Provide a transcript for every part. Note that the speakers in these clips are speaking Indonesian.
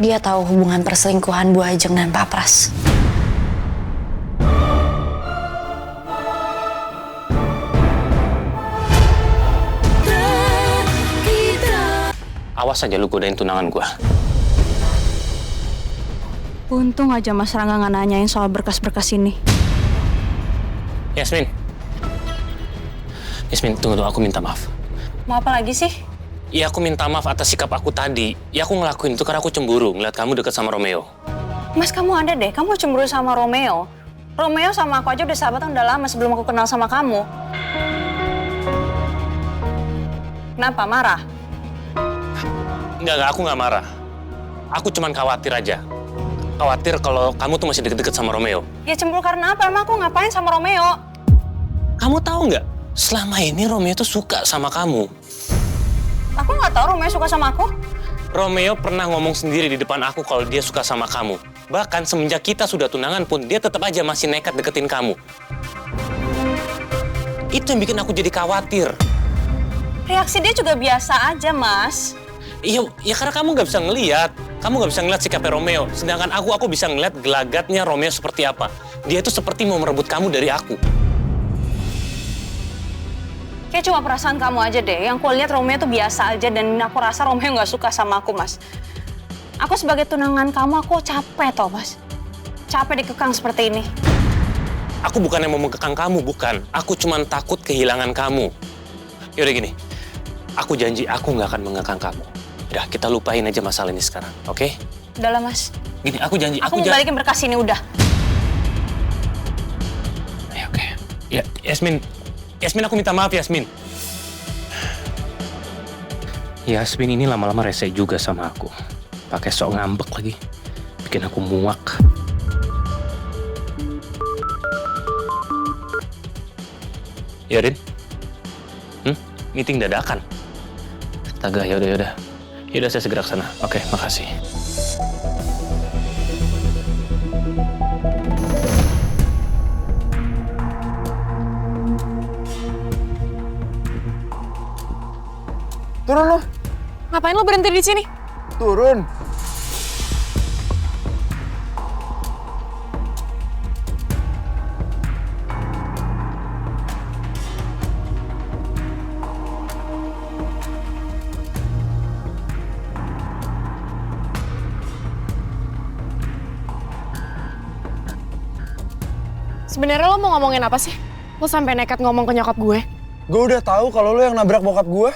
dia tahu hubungan perselingkuhan Bu Ajeng dan Pak Pras. Awas aja lu godain tunangan gua. Untung aja Mas Rangga nggak nanyain soal berkas-berkas ini. Yasmin. Yasmin, tunggu, aku minta maaf. Mau apa lagi sih? Iya, aku minta maaf atas sikap aku tadi. Ya, aku ngelakuin itu karena aku cemburu ngeliat kamu deket sama Romeo. Mas, kamu ada deh. Kamu cemburu sama Romeo. Romeo sama aku aja udah sahabatan udah lama sebelum aku kenal sama kamu. Kenapa? Marah? Enggak, aku nggak marah. Aku cuman khawatir aja. Khawatir kalau kamu tuh masih deket-deket sama Romeo. Ya cemburu karena apa? Emang aku ngapain sama Romeo? Kamu tahu nggak? Selama ini Romeo tuh suka sama kamu. Aku nggak tahu Romeo suka sama aku. Romeo pernah ngomong sendiri di depan aku kalau dia suka sama kamu. Bahkan semenjak kita sudah tunangan pun dia tetap aja masih nekat deketin kamu. Itu yang bikin aku jadi khawatir. Reaksi dia juga biasa aja, Mas. Iya, ya karena kamu nggak bisa ngelihat. Kamu nggak bisa ngeliat sikapnya Romeo. Sedangkan aku bisa ngeliat gelagatnya Romeo seperti apa. Dia itu seperti mau merebut kamu dari aku. Kayak cuma perasaan kamu aja deh. Yang aku lihat Romeo tuh biasa aja dan aku rasa Romeo nggak suka sama aku, Mas. Aku sebagai tunangan kamu, aku capek toh, Mas. Capek dikekang seperti ini. Aku bukan yang mau mengekang kamu, bukan. Aku cuma takut kehilangan kamu. Yaudah gini, aku janji aku nggak akan mengekang kamu. Udah, kita lupain aja masalah ini sekarang, oke? Udahlah, Mas. Gini, aku janji. Aku mau balikin berkas ini, udah. Ya, oke. Ya, Yasmin. Yasmin, aku minta maaf, Yasmin. Yasmin ini lama-lama rese juga sama aku. Pakai sok ngambek lagi. Bikin aku muak. Ya, Rin? Meeting dadakan. Astaga, yaudah. Yaudah, saya segera ke sana. Oke, makasih. Turun lo. Ngapain lo berhenti di sini? Turun. Sebenarnya lo mau ngomongin apa sih? Lo sampai nekat ngomong ke nyokap gue? Gue udah tahu kalau lo yang nabrak bokap gue.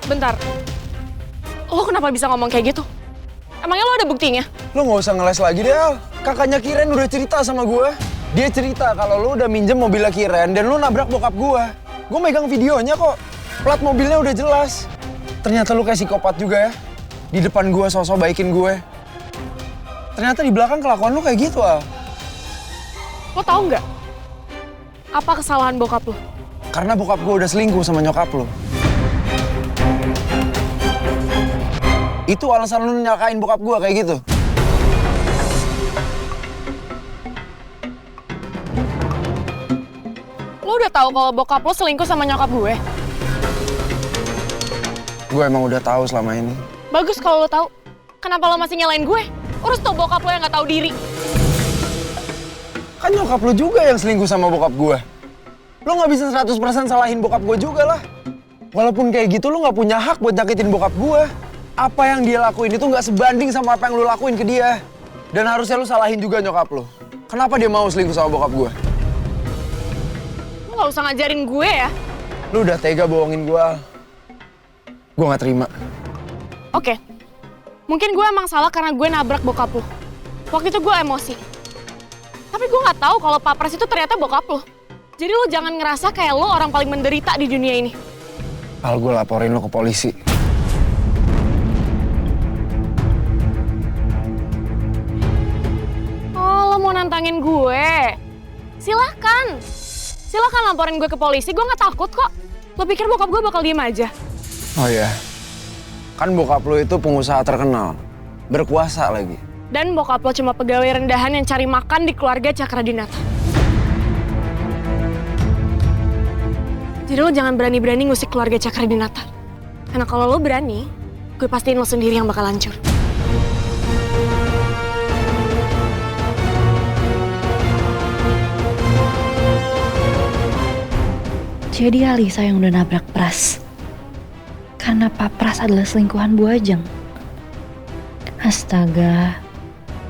Bentar. Lo kenapa bisa ngomong kayak gitu? Emangnya lo ada buktinya? Lo nggak usah ngeles lagi deh, Al. Kakaknya Kiren udah cerita sama gue. Dia cerita kalau lo udah minjem mobilnya Kiren dan lo nabrak bokap gue. Gue megang videonya kok. Plat mobilnya udah jelas. Ternyata lo kayak psikopat juga ya. Di depan gue sosok baikin gue. Ternyata di belakang kelakuan lo kayak gitu, Al. Lo tahu nggak? Apa kesalahan bokap lo? Karena bokap gue udah selingkuh sama nyokap lo. Itu alasan lo nyakain bokap gue kayak gitu? Lo udah tahu kalau bokap lo selingkuh sama nyokap gue? Gue emang udah tahu selama ini. Bagus kalau lo tahu. Kenapa lo masih nyalain gue? Urus tuh bokap lo yang nggak tahu diri. Kan nyokap lo juga yang selingkuh sama bokap gue. Lo nggak bisa 100% salahin bokap gue juga lah. Walaupun kayak gitu lo nggak punya hak buat nyakitin bokap gue. Apa yang dia lakuin itu nggak sebanding sama apa yang lo lakuin ke dia. Dan harusnya lo salahin juga nyokap lo. Kenapa dia mau selingkuh sama bokap gue? Lo nggak usah ngajarin gue ya. Lo udah tega bohongin gue, Al. Gue nggak terima. Oke. Mungkin gue emang salah karena gue nabrak bokap lo. Waktu itu gue emosi. Tapi gue nggak tahu kalau Pak Pras itu ternyata bokap lo. Jadi lo jangan ngerasa kayak lo orang paling menderita di dunia ini. Al, gue laporin lo ke polisi. Oh, lo mau nantangin gue? Silahkan. Silahkan laporin gue ke polisi, gue nggak takut kok. Lo pikir bokap gue bakal diem aja? Oh iya. Kan bokap lo itu pengusaha terkenal. Berkuasa lagi. Dan bokap lo cuma pegawai rendahan yang cari makan di keluarga Cakradinata. Jadi lo jangan berani-berani ngusik keluarga Cakradinata. Karena kalau lo berani, gue pastiin lo sendiri yang bakal hancur. Jadi Alisa yang udah nabrak Pras. Karena Pak Pras adalah selingkuhan Bu Ajeng. Astaga,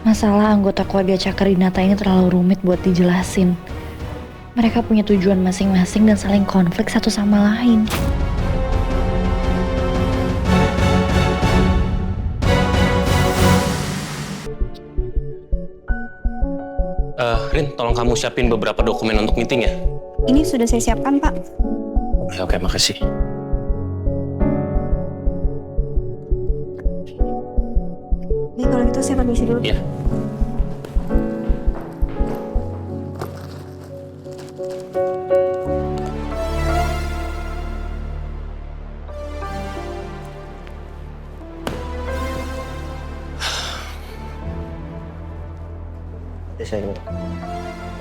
masalah anggota keluarga Cakradinata ini terlalu rumit buat dijelasin. Mereka punya tujuan masing-masing dan saling konflik satu sama lain. Rin, tolong kamu siapin beberapa dokumen untuk meeting ya. Ini sudah saya siapkan, Pak. Oke, makasih. Nih, kalau gitu saya permisi dulu. Iya.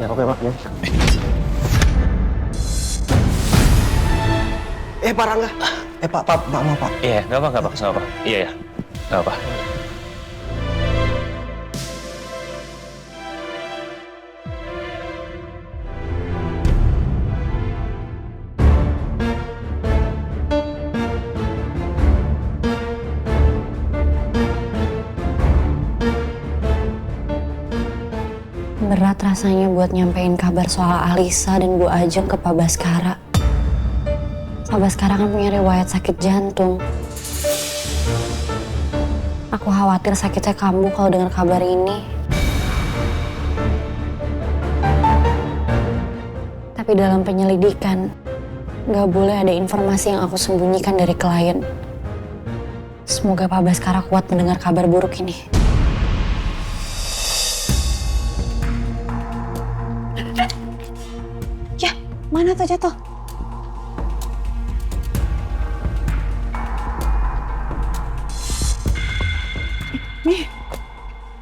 Ya oke Pak. Pak Rangga. Pak, maaf Pak. Iya, nggak apa, nggak apa. Iya ya, nggak apa. Berat rasanya buat nyampein kabar soal Alisa dan Bu Ajeng ke Pak Baskara. Pak Baskara kan punya riwayat sakit jantung. Aku khawatir sakitnya kambuh kalau dengar kabar ini. Tapi dalam penyelidikan, gak boleh ada informasi yang aku sembunyikan dari klien. Semoga Pak Baskara kuat mendengar kabar buruk ini. Ya, mana tuh jatuh? Nih,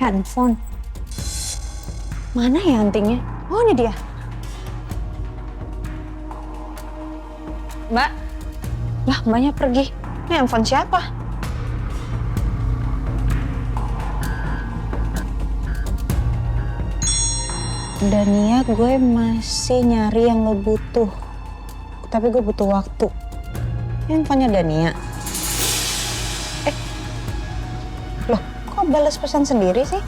handphone. Mana ya antingnya? Oh, ini dia. Mbak. Lah, mbaknya pergi. Ini handphone siapa? Dania, gue masih nyari yang lo butuh. Tapi gue butuh waktu. Ini handphonenya Dania. Loh, kok balas pesan sendiri sih?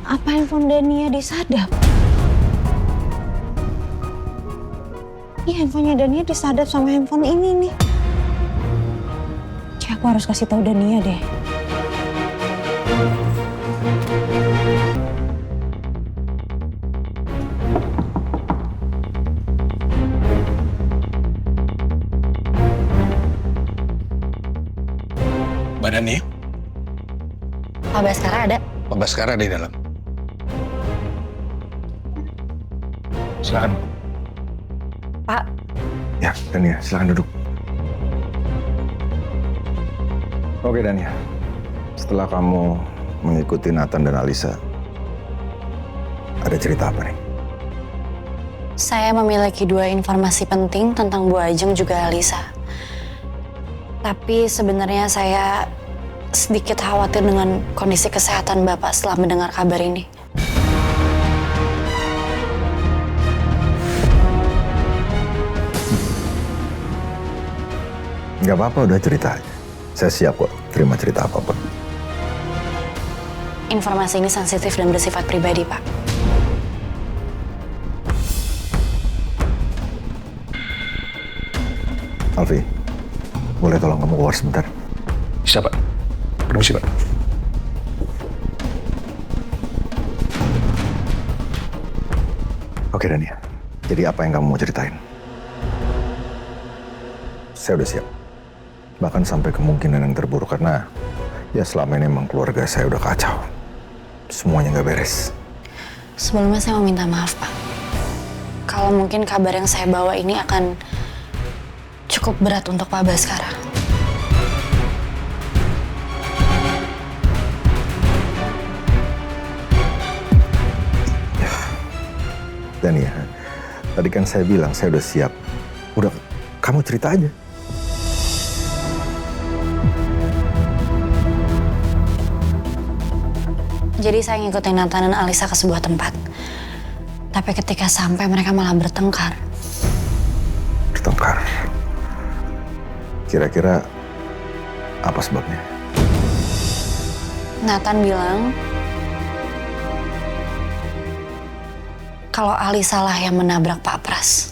Apa handphone Dania disadap? Iya, handphonenya Dania disadap sama handphone ini nih. Aku harus kasih tahu Dania deh. Mbak Dani, Pak Baskara ada? Pak Baskara di dalam. Silakan. Pak, Ya, Dania, silakan duduk. Oke Dania, setelah kamu mengikuti Nathan dan Alisa, ada cerita apa nih? saya memiliki 2 informasi penting tentang Bu Ajeng juga Alisa. Tapi sebenarnya saya sedikit khawatir dengan kondisi kesehatan Bapak setelah mendengar kabar ini. Gak apa-apa, udah cerita aja. Saya siap kok terima cerita apapun. Informasi ini sensitif dan bersifat pribadi, Pak. Alfi, boleh tolong kamu keluar sebentar? Bisa, Pak. Permisi, Pak. Oke Dania, jadi apa yang kamu mau ceritain? Saya udah siap. Bahkan sampai kemungkinan yang terburuk karena ya selama ini emang keluarga saya udah kacau. Semuanya nggak beres. Sebelumnya saya mau minta maaf, Pak. Kalau mungkin kabar yang saya bawa ini akan cukup berat untuk Pak Baskara. Dan ya, tadi kan saya bilang saya udah siap. Udah, kamu cerita aja. Jadi saya ngikutin Nathan dan Alisa ke sebuah tempat. Tapi ketika sampai mereka malah bertengkar. Bertengkar. Kira-kira apa sebabnya? Nathan bilang kalau Alisa lah yang menabrak Pak Pras.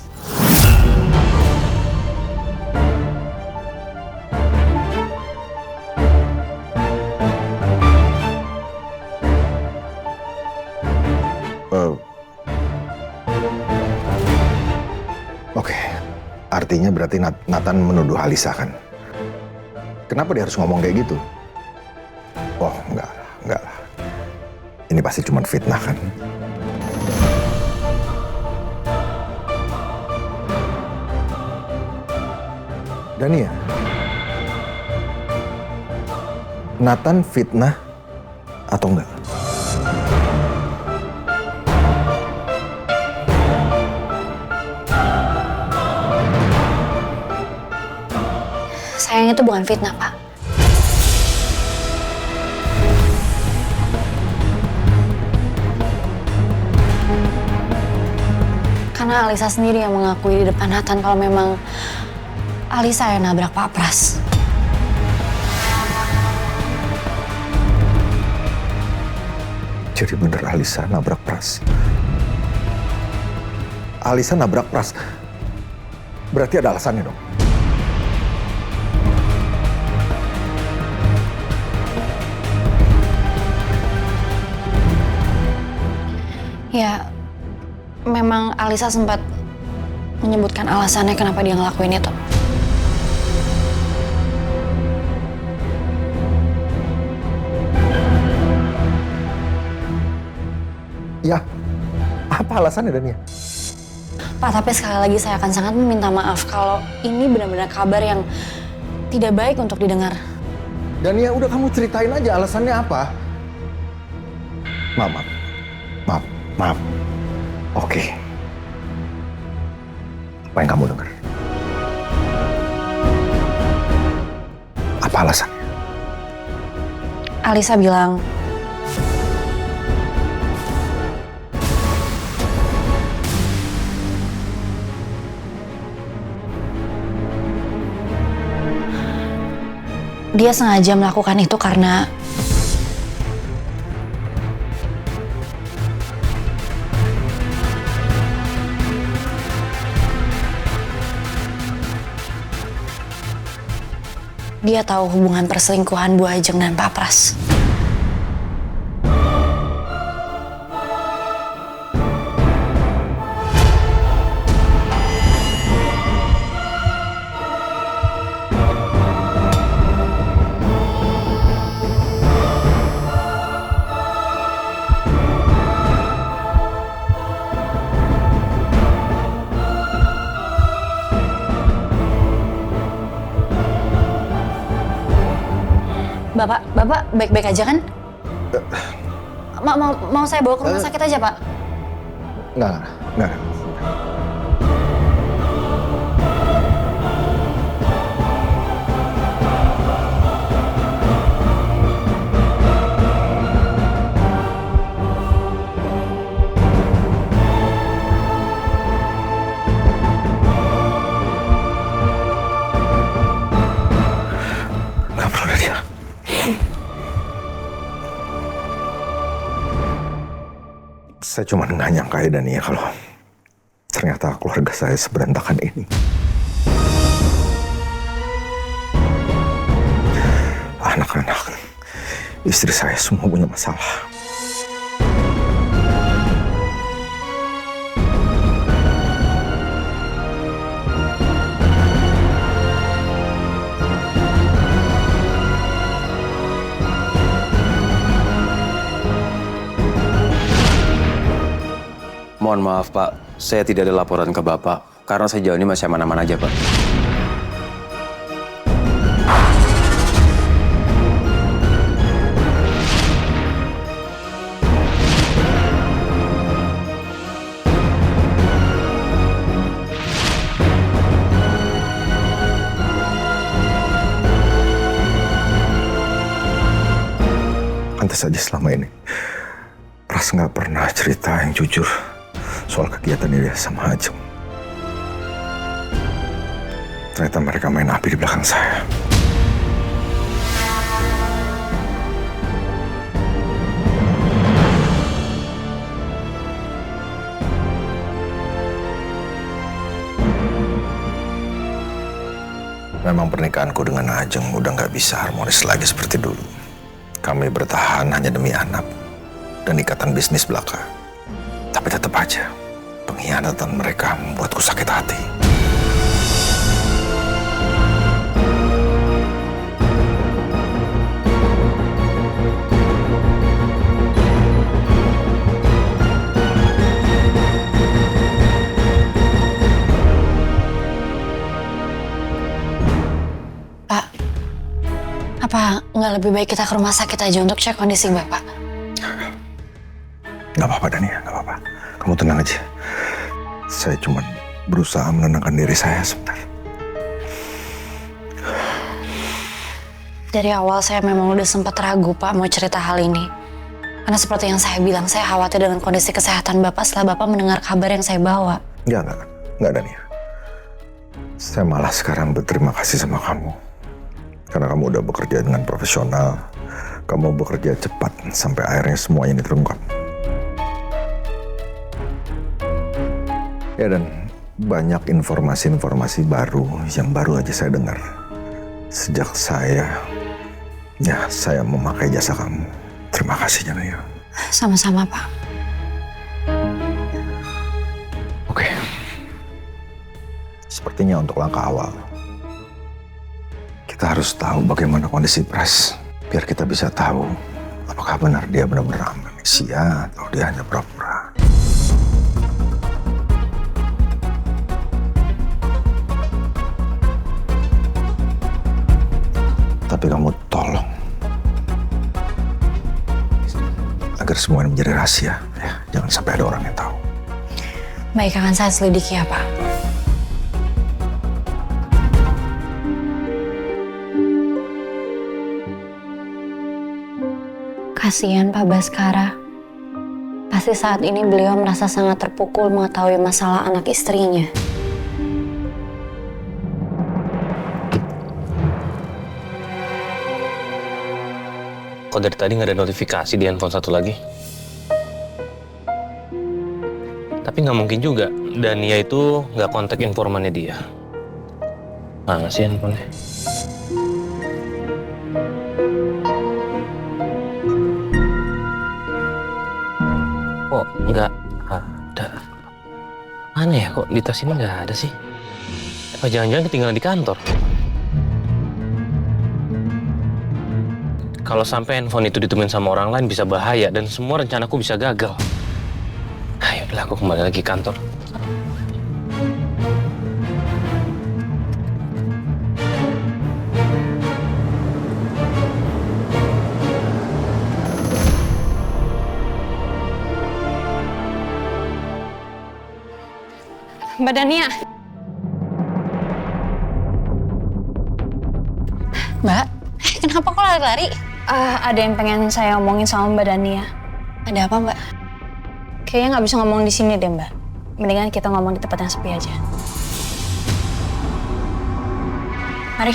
Oke, artinya berarti Nathan menuduh Alisa kan? Kenapa dia harus ngomong kayak gitu? Oh, enggak lah. Ini pasti cuma fitnah kan? Dania, Nathan fitnah atau enggak? Sayang itu bukan fitnah, Pak. Karena Alisa sendiri yang mengakui di depan Nathan kalau memang Alisa yang nabrak Pak Pras. Jadi bener Alisa nabrak Pras. Alisa nabrak Pras. Berarti ada alasannya dong. Ya, memang Alisa sempat menyebutkan alasannya kenapa dia ngelakuin itu. Ya, apa alasannya Dania? Pak, tapi sekali lagi saya akan sangat meminta maaf kalau ini benar-benar kabar yang tidak baik untuk didengar. Dania, udah kamu ceritain aja alasannya apa? Maaf. Oke. Apa yang kamu dengar? Apa alasannya? Alisa bilang dia sengaja melakukan itu karena dia tahu hubungan perselingkuhan Bu Ajeng dan Pak Pras. Bapak baik-baik aja kan? Mau saya bawa ke rumah sakit aja, Pak? Enggak. Nggak perlu Nadia. Saya cuma nggak nyangka ya Dania kalau ternyata keluarga saya seberantakan ini. Anak-anak, istri saya semua punya masalah. Mohon maaf Pak, saya tidak ada laporan ke Bapak karena sejauh ini masih aman-aman aja Pak. Pantes aja selama ini Pras nggak pernah cerita yang jujur soal kegiatan dia sama Ajeng. Ternyata mereka main api di belakang saya. Memang pernikahanku dengan Ajeng udah nggak bisa harmonis lagi seperti dulu. Kami bertahan hanya demi anak dan ikatan bisnis belaka. Tapi tetap aja, pengkhianatan mereka membuatku sakit hati. Pak, apa nggak lebih baik kita ke rumah sakit aja untuk cek kondisi Bapak? Gak apa-apa Dania, gak apa-apa. Kamu tenang aja. Saya cuma berusaha menenangkan diri saya sebentar. Dari awal saya memang udah sempat ragu Pak mau cerita hal ini. Karena seperti yang saya bilang, saya khawatir dengan kondisi kesehatan Bapak setelah Bapak mendengar kabar yang saya bawa. Enggak Dania. Saya malah sekarang berterima kasih sama kamu. Karena kamu udah bekerja dengan profesional. Kamu bekerja cepat sampai akhirnya semuanya terungkap. Ya dan banyak informasi-informasi baru yang baru aja saya dengar. Sejak saya memakai jasa kamu. Terima kasih Janaya. Sama-sama Pak. Oke. Sepertinya untuk langkah awal, kita harus tahu bagaimana kondisi Pras. Biar kita bisa tahu apakah benar dia benar-benar amnesia atau dia hanya pura-pura. Tapi kamu tolong agar semuanya menjadi rahasia, ya. Jangan sampai ada orang yang tahu. Baik, akan saya selidiki ya Pak. Kasihan Pak Baskara. Pasti saat ini beliau merasa sangat terpukul mengetahui masalah anak istrinya. Kok dari tadi nggak ada notifikasi di handphone satu lagi? Tapi nggak mungkin juga, Dania itu nggak kontak informannya dia. Mana sih handphonenya? Kok nggak ada? Mana ya, kok di tas ini nggak ada sih? Apa jangan-jangan ketinggalan di kantor? Kalau sampai handphone itu ditemuin sama orang lain bisa bahaya dan semua rencanaku bisa gagal. Ayolah, aku kembali lagi kantor. Mbak Dania. Mbak, kenapa kok lari-lari? Ada yang pengen saya omongin sama Mbak Dania. Ada apa Mbak? Kayaknya nggak bisa ngomong di sini deh Mbak. Mendingan kita ngomong di tempat yang sepi aja. Mari.